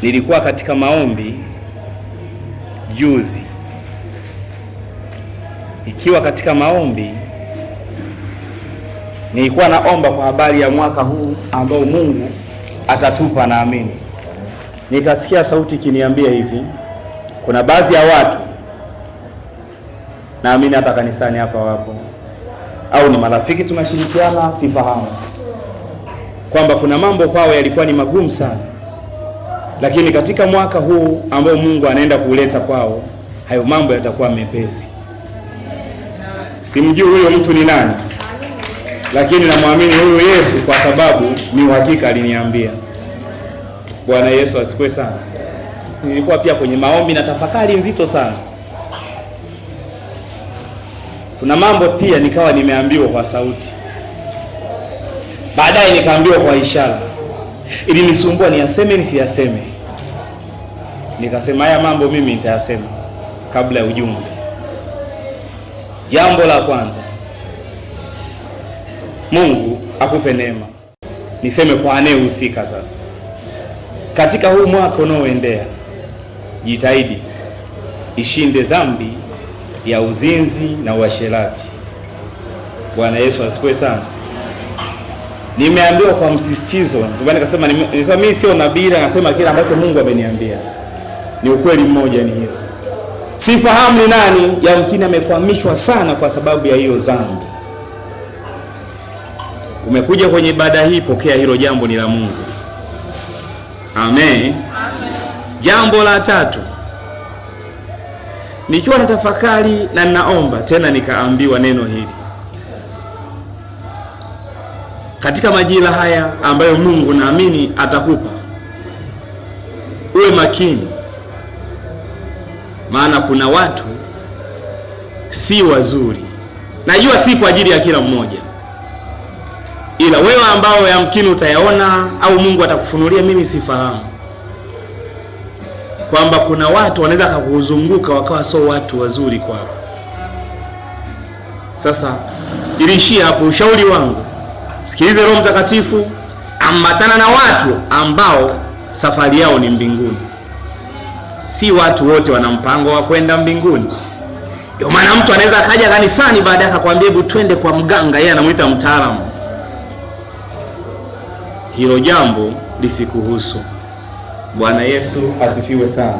Nilikuwa katika maombi juzi. Ikiwa katika maombi, nilikuwa naomba kwa habari ya mwaka huu ambao Mungu atatupa, naamini. Nikasikia sauti ikiniambia hivi, kuna baadhi ya watu, naamini hata kanisani hapa wapo, au ni marafiki tunashirikiana, sifahamu, kwamba kuna mambo kwao yalikuwa ni magumu sana, lakini katika mwaka huu ambao Mungu anaenda kuleta kwao, hayo mambo yatakuwa mepesi. Simjui huyo mtu ni nani, lakini namwamini huyo Yesu kwa sababu ni uhakika aliniambia. Bwana Yesu asifiwe sana. Nilikuwa pia kwenye maombi na tafakari nzito sana. Kuna mambo pia nikawa nimeambiwa kwa sauti, baadaye nikaambiwa kwa ishara. Ili nisumbua niyaseme nisiyaseme. Nikasema haya mambo mimi nitayasema kabla ya ujumbe. Jambo la kwanza, Mungu akupe neema. Niseme kwa anayehusika sasa. Katika huu mwaka unaoendea, jitahidi ishinde dhambi ya uzinzi na uasherati. Bwana Yesu asifiwe sana. Nimeambiwa kwa msisitizo, ndio nikasema mimi sio nabii, nasema kile ambacho Mungu ameniambia. Ni ukweli mmoja ni hilo. Sifahamu ni nani yamkini amekwamishwa sana kwa sababu ya hiyo dhambi. Umekuja kwenye ibada hii, pokea hilo jambo ni la Mungu. Amen. Amen. Jambo la tatu, nikiwa natafakari na ninaomba tena nikaambiwa neno hili. Katika majira haya ambayo Mungu naamini atakupa, uwe makini, maana kuna watu si wazuri. Najua si kwa ajili ya kila mmoja, ila wewe ambao yamkini utayaona au Mungu atakufunulia, mimi sifahamu, kwamba kuna watu wanaweza kukuzunguka wakawa sio watu wazuri kwako. Sasa ilishia hapo. Ushauri wangu, sikilize Roho Mtakatifu, ambatana na watu ambao safari yao ni mbinguni. Si watu wote wana mpango wa kwenda mbinguni. Ndio maana mtu anaweza akaja kanisani baadaye akakwambia hebu twende kwa mganga, yeye anamuita mtaalamu. Hilo jambo lisikuhusu. Bwana Yesu asifiwe sana.